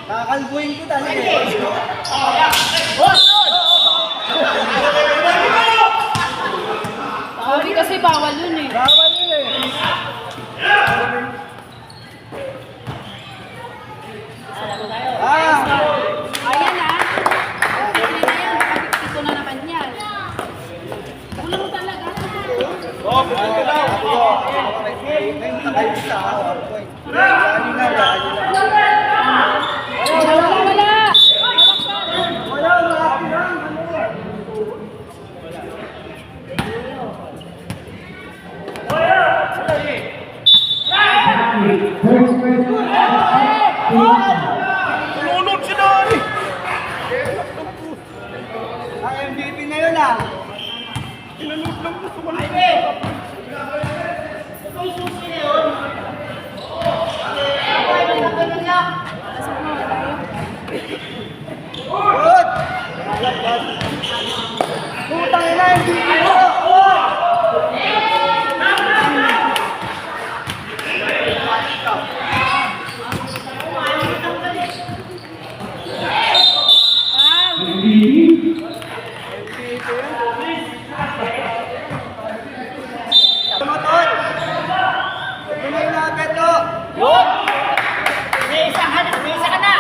Kakalbuhin ko talaga. Sabi kasi bawal yun eh. Bawal yun eh. Ayan ah. Pili na yan. Nakapipito na naman yan. Wala mo talaga. Oo, pwede ka daw. Ngayon takay sa point. Rally na, rally na. Wala. Wala, marami lang. Tulunod si Dari! Ang MVP na yun ah. Tinanod lang gusto ko lang. Good! Putang ina, MVP mo! Tumatol! Tuloy natin to! Yun! May isa ka na!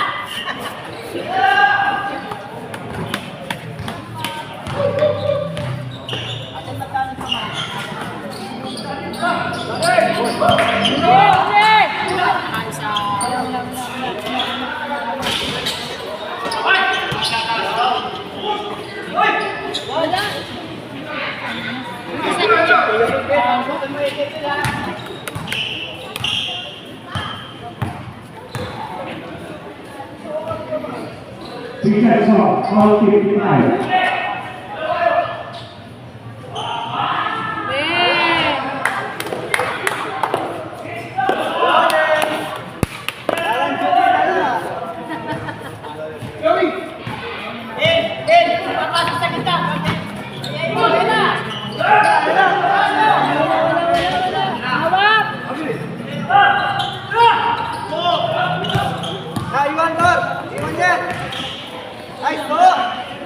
Success of all 59. Papasok sa kita! Iwan Tor! Iwan yan! Nice go!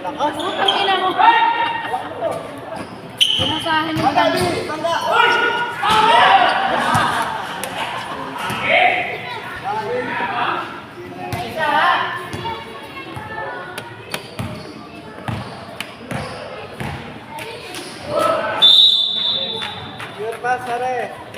Lakas! Ang ina mo. Pinasahin mo Bangga! kami. Bangga! Good pass, Sare!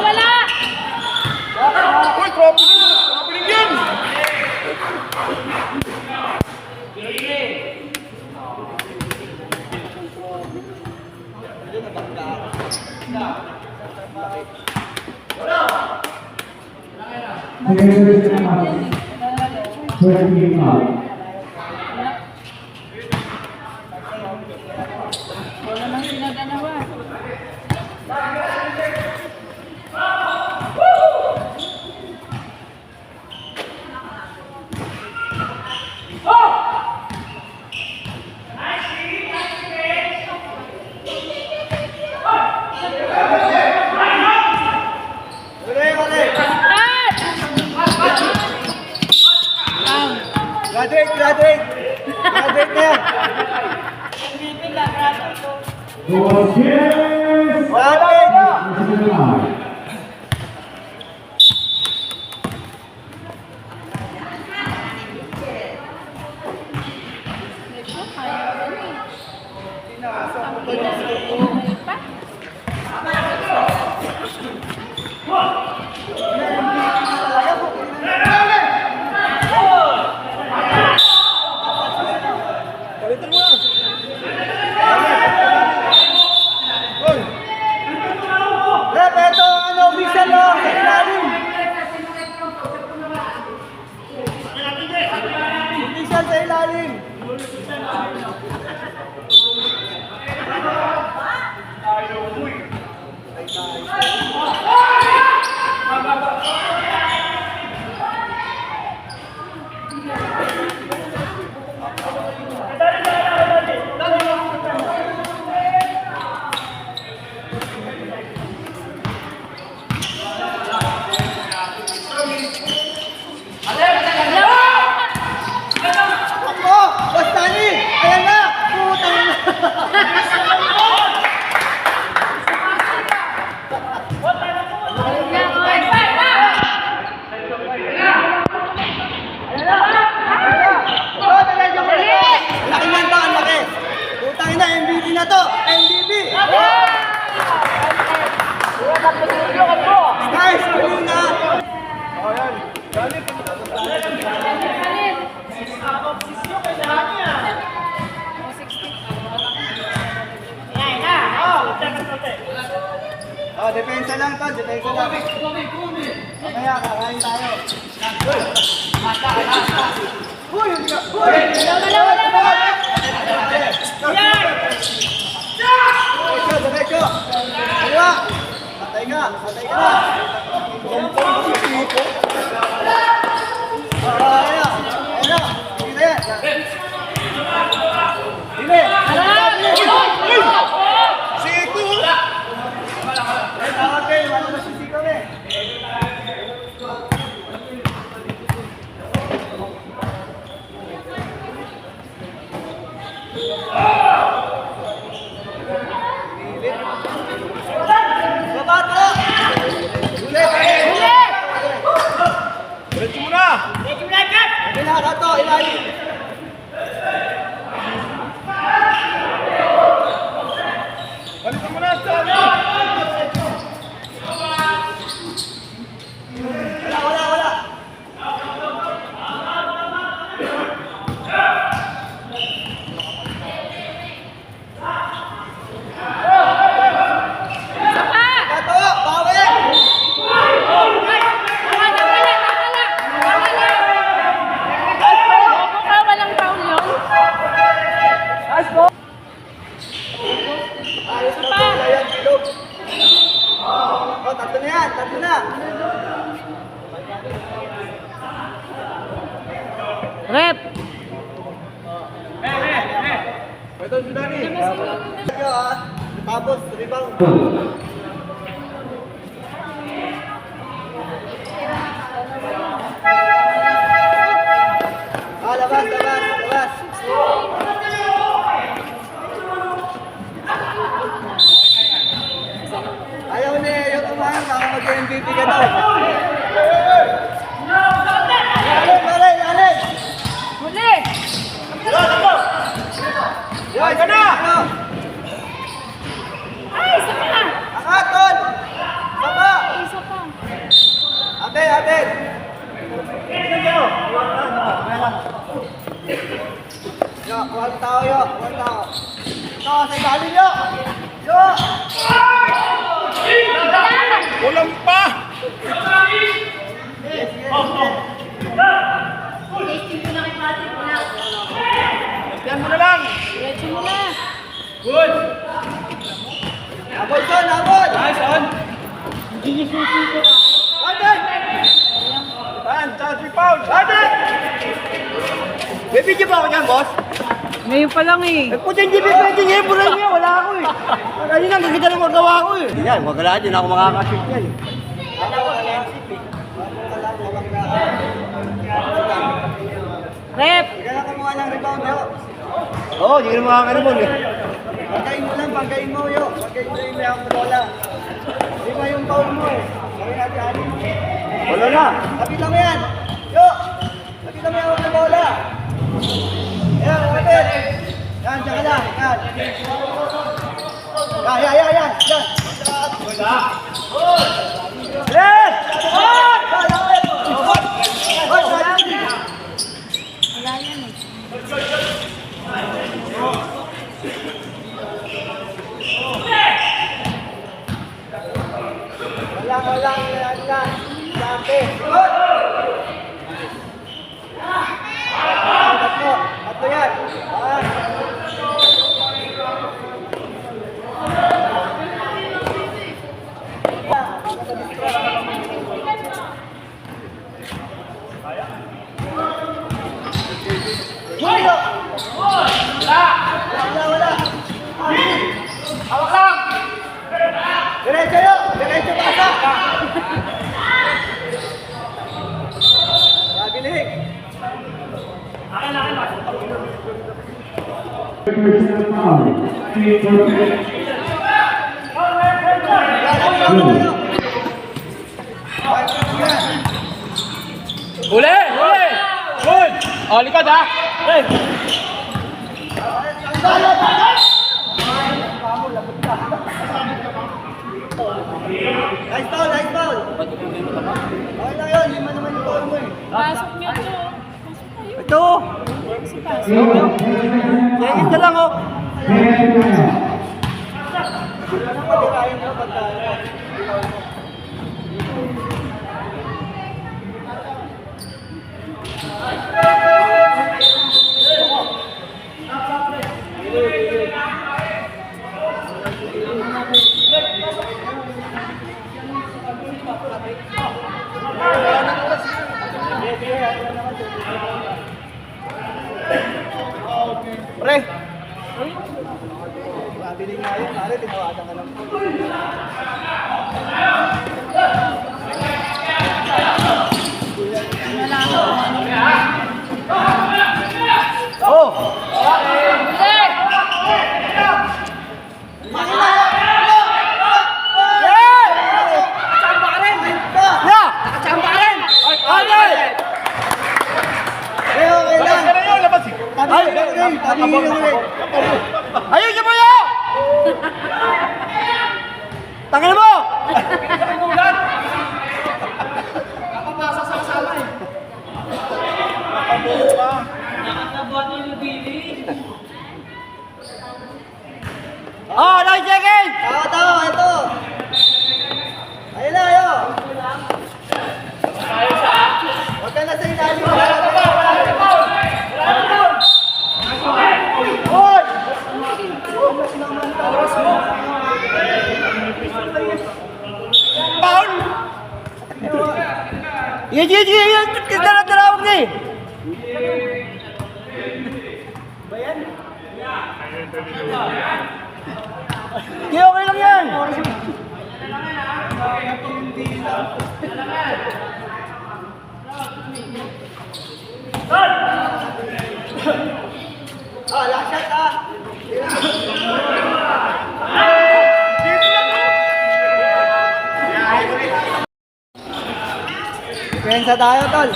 Wala. Uy, traveling yan! Wala nang sinaganawa. graduate. Graduate na yan. Gorgeous. Graduate. Medyo kaya naman eh. May pa? Palitan mo na. Goal. Rep, ito ang ano, official o. Sa ilalim. Official sa ilalim. Ako! Basta ni! Ayan na! Putang na! Laki man ba? Ang laki! Putang ina, MVP na to! MVP! Guys, huli na! O, yan. Dali. Oh, depensa lang to, depensa lang. Mamaya, kakain tayo. Uy, hindi ka! Uy! Diretso! Kaliwa! Patay ka! Patay ka na! Ayan na! Ayan na! Sige na yan! Dili! Siko. Ay, tawag kayo! Wala na sisi kami! Babato! Ulit! Diretso mo na. Kailangan to! Ilalim! Palitan mo na. Dali. Wala! Bato! Bawi! Walang foul yun. Ayos mo to! Ayan, bilog! Oh, tatlo na yan! Tatlo na! Rep! Palitan si Dani. Ikaw ah! Tapos, rebound! Ah, labas! Ayaw ni, ayaw kumain, baka mag-MVP ka daw. Alin! Huli! Ay, ka na! Ay, isa pa! Akaton! Saba! Isa pa. Abel! Yo, kuha tao yo! Ito, sa ilalim yo! Yo! Walang pa. Yan mo na lang. Diretso mo na. Good. Abol son! Abol! Nice on. Abel! Tan, charge foul. Dani. May video ba ako dyan, boss? Ngayon pa lang eh. Eh, puti hindi pwede niya, buray niya, wala ako eh. Kanina, gaganda lang magawa ko eh. Yan, wag lang, hindi na ako makakashoot yan eh. Rep! Kaya kami kumuha ng rebound, yo. Oo, hindi ka naman makakaribbon eh. Pagkain mo lang, pagkain mo, yo. Pagkain mo yung mayroong bola. Di ba yung foul mo? Gawin natin, Ali. Wala na. Kapit lang mo yan. Yo! Kapit lang mo yung mga bola. Ayan, kapit. Yan, dyan ka lang. Yan. Yan. Yes! Wala yan eh. Wala. Dati. Tatlo yan. Wala. Hawak lang! Diretso yo! Diretso pasa! Nabilig! Personal foul. Team perfect. Huli! Good! O, likod ha! Hey! Nice foul! Okay lang yun, lima naman yung foul mo eh. Pasok niyo to. Ito! Tingin ka lang oh! Ano patirahin mo pagka Pre! Nabilig nga yun, pare, tinawagan ka lang. Wala ako. Oh! Okay lang! Labas ka na yun! Labas! Tabi ulit! Ayun niyo mo yun! Tangin mo! Oh, nice checking! Tawa, ito! Ayun na, ayun! Huwag ka na sa ilalim! Hoy! Paul! Yan! Tinatawag na eh! Hindi, okay lang yan! Last shot ah! Pensa tayo, tol!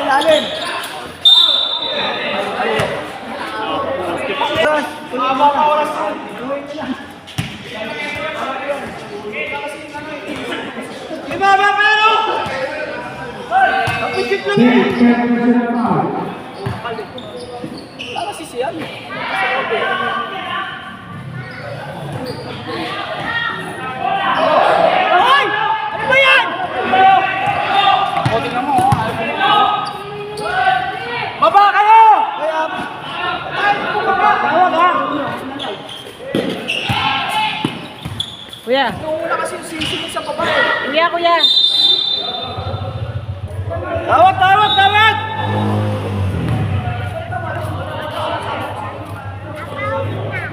Ilalim! Ibaba pero! Kapitid lang Team personal foul. Para si Sian. Hoy! Ano ba yan? O, tingnan mo. Baba kayo! Kaya, Tawag ha! Kuya. wala kasi yung sisig sa baba eh. Kuya. Tawag!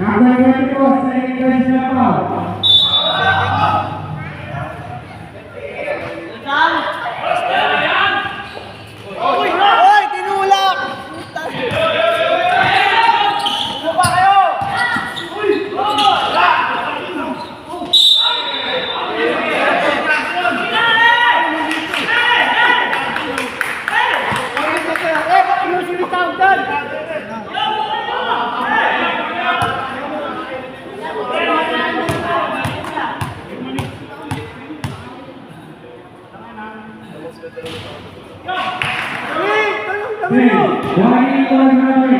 Number 24, second personal foul. Hoy! Tinulak! Warning call number 8.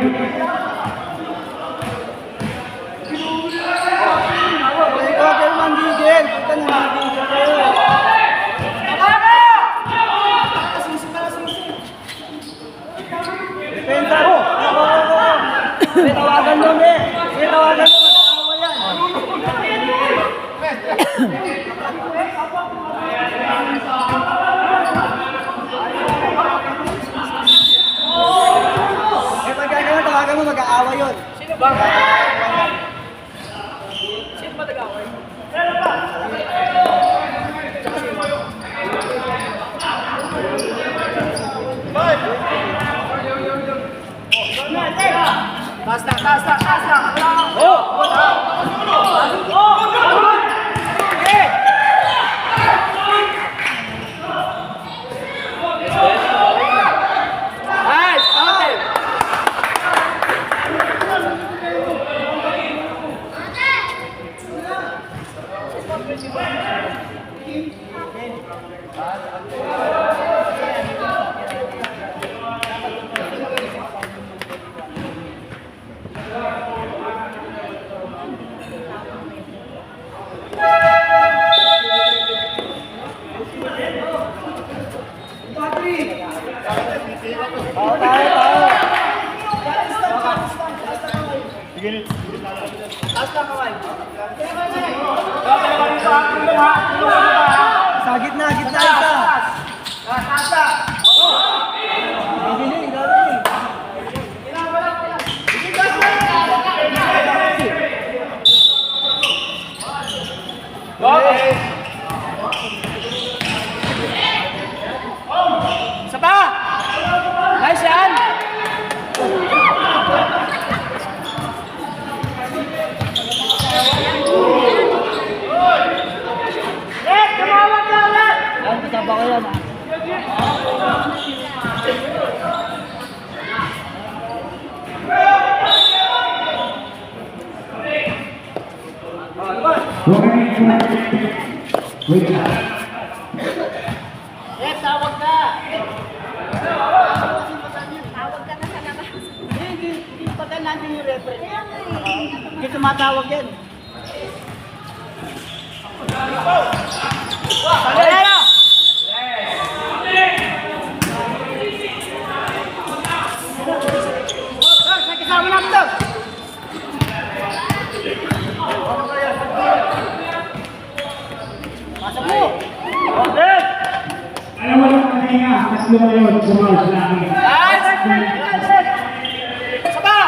Ikaw kayo manggigil. Punta na manggigil kayo. Depensa. May tawagan mo, me. May tawagan mo. Mag-aawa yan. Eh, pag gagawin, tawagan mo, mag-aawa yun. Sino ba? Sino ba nag-away? Taas na, taas na, taas na. Nice, okay. Tayo, tayo. Sa gitna, gitna isa. Gagaling, gagaling. Okay. Isa pa. Nice yan. Yan, kasama ko yan, ha. Warning call number 8. Wait lang. Tawag ka. Tawag ka na sa labas. Hindi pa ka natin yung reference. Hindi tumatawag yan. Palera! Sa kasama namin daw. Pasok mo! Alam mo lang kanina, tatlo ngayon, sumawag sa akin. Nice. Isa pa.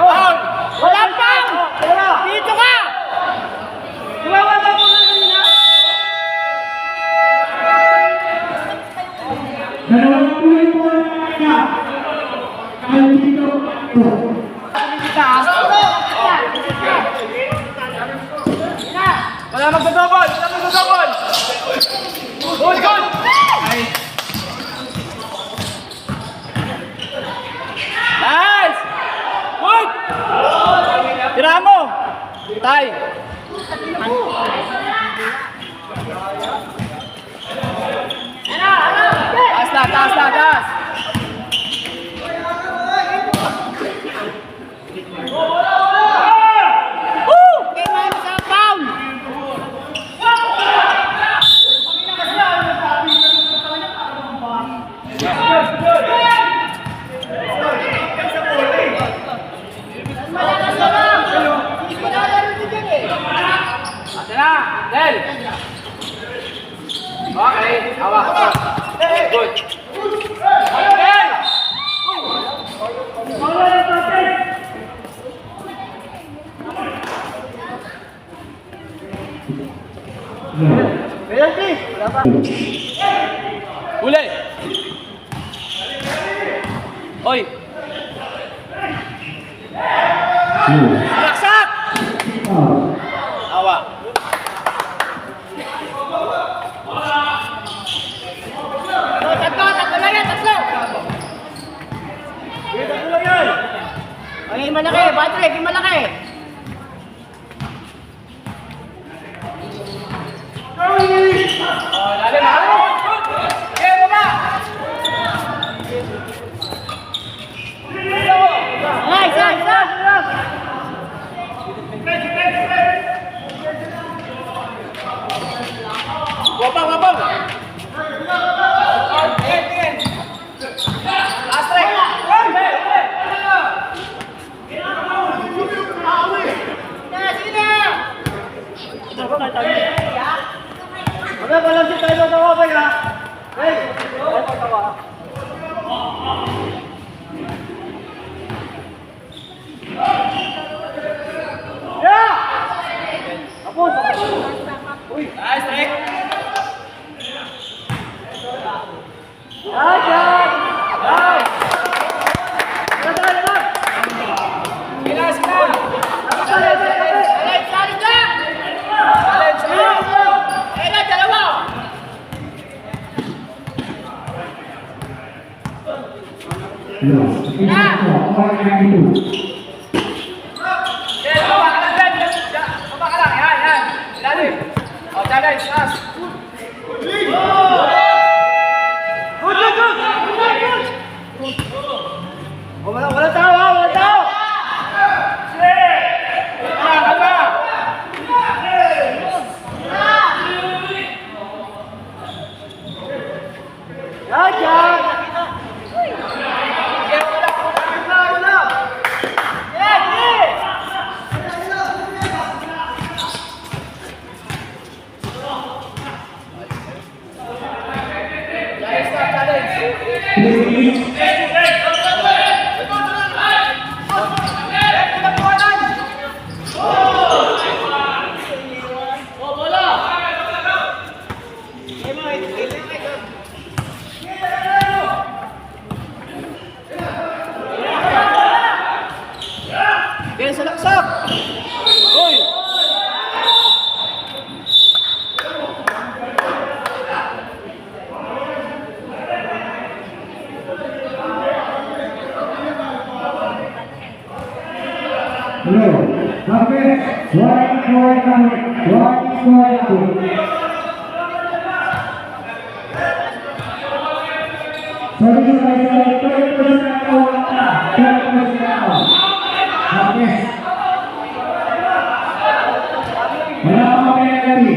Out. Wala pang! Dito ka! Tumawagan mo na kanina. Dalawang tuloy po ang kanya. Kahit dito, ito. Wala magdodobol. Wala magdodobol. Good, good. Nice. Good. Tira mo. Tay. Taas na, taas na, taas. Okay, man, sa pound! Ate na, Del. Okay, hawak. Good. Okay. Penalty. Wala pa. Huli. Oy, laksak. Hawak. Tatlo lang yan, tatlo! Ay, malaki, Patrick, yung malaki! Lalim, ha? Okay, baba. Wala, walang si tayo sa kapay ha. Hey! Ay, pagkawa. Yeah! Tapos! Uy! Nice, Rick. Ay, yan! Ay! Tara, tara, tara! Sila. Yes, it's a 492. Baba ka lang. Yan. Ilalim. O, challenge. Taas. Wala tao ha! Wala tao! Kalma. Yan, yan! Please, Yan sa laksak! Uy! hello. Okay, 142. Sorry, wala pa kami lagi.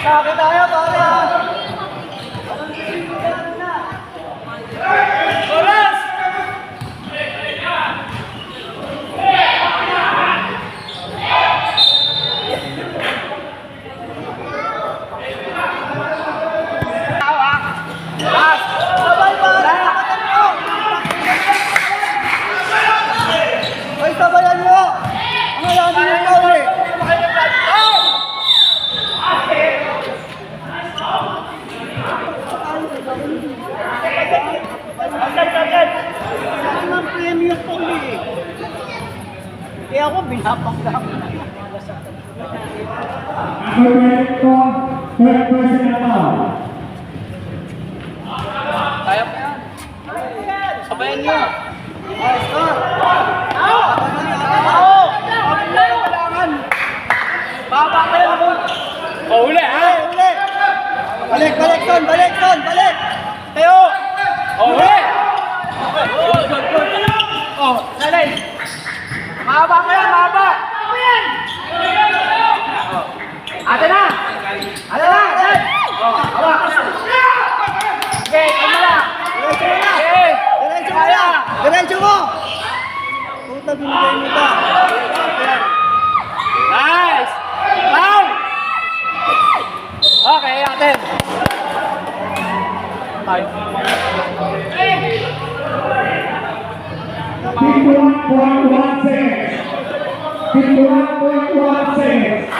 Atake tayo, pare! Sabay pa! Ay, sabayan nyo! Ang alamin yung kauli! Ang ang premium po eh. Kaya ako binapakdam. Third person na pa. Kaya pa yan. Sabayan nyo. Oh, score! Ako! Kailangan! Baba kayo! O, uli ha. Uli! Balik, balik, son! Balik, son! Balik! Tayo! Oh, huli! Oh, salay! Mahaba ka yan, mahaba! Ate na! Ate na! Oh, hawa! Okay, kalma lang! Okay! Diretso mo na! Diretso mo! Puta, binigay mo ba? Nice! Foul! Okay, ate. Ay. 51.1 seconds. 51.1 seconds.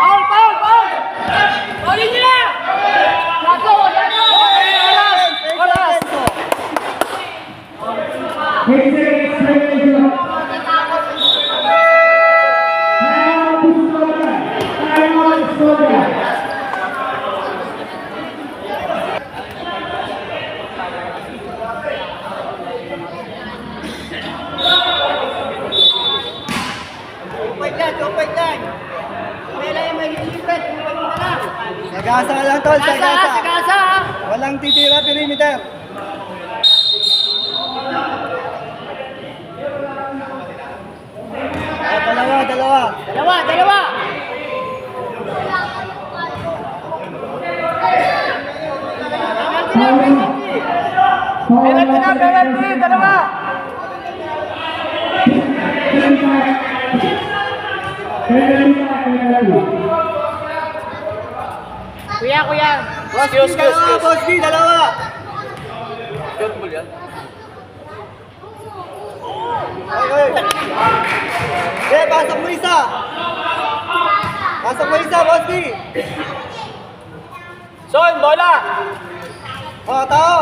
Foul, foul, foul! Foulin niyo na! Lato, lato! Oras! Wait seconds, regulation. Time out to Sonia. Jopay dyan! Pela yung may lilipat, lilipat mo na lang. Sagasa ka lang, tol, sagasa. Sagasa ha. Walang titira, perimeter. Dalawa. Dalawa. Penalty na, penalty! Dalawa! Kuya. Excuse. Boss B, dalawa. Okay. Okay, pasok mo isa. Boss B. Son, bola! O, tao.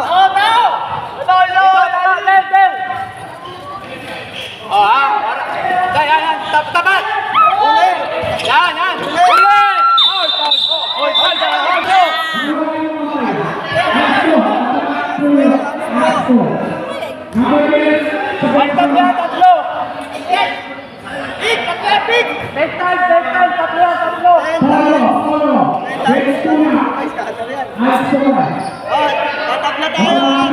Ito! Left! Oh, ha? Yan. Tapat! Uli. Yan! Uli! Tatlo! Next time, tatlo! Ay, scatter yan. O, tatapla tayo, ha.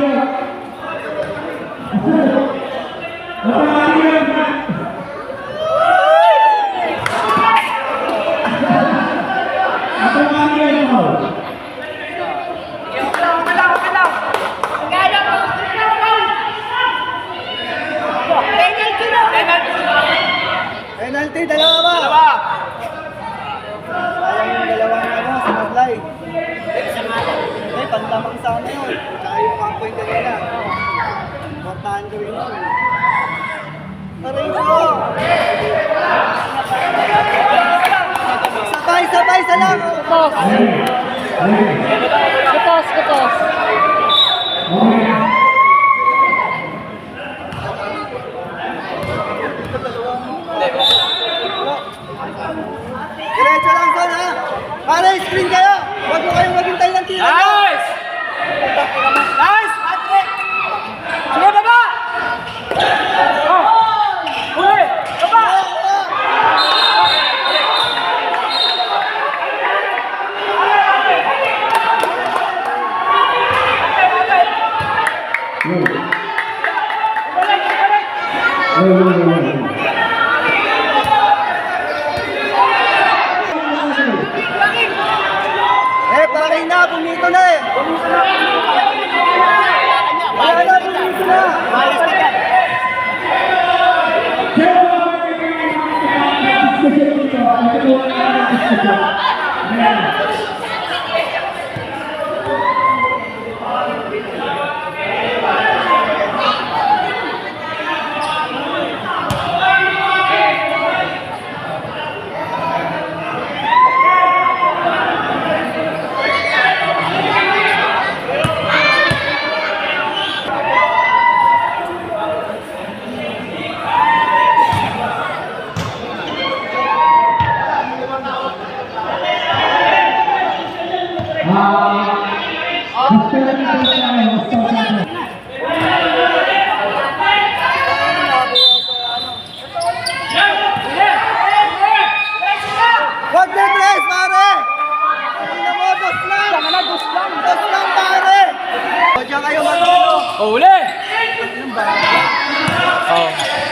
Penalty, dalawa ba? Sayang yung dalawang sumablay. Panlamang sana yun. Tsaka yung 1 point kanina. Portahan ko rin yun. Aray ko! Sabay sa lang! Kutos. Diretso lang, son, ha? Para screen kayo! Huwag mo kayong maghintay ng tira. Nice! Patrick! Sige, baba! Uli! Baba! Paring na, bumito na eh! Wala na, bumito na! Oh, uli! Oh.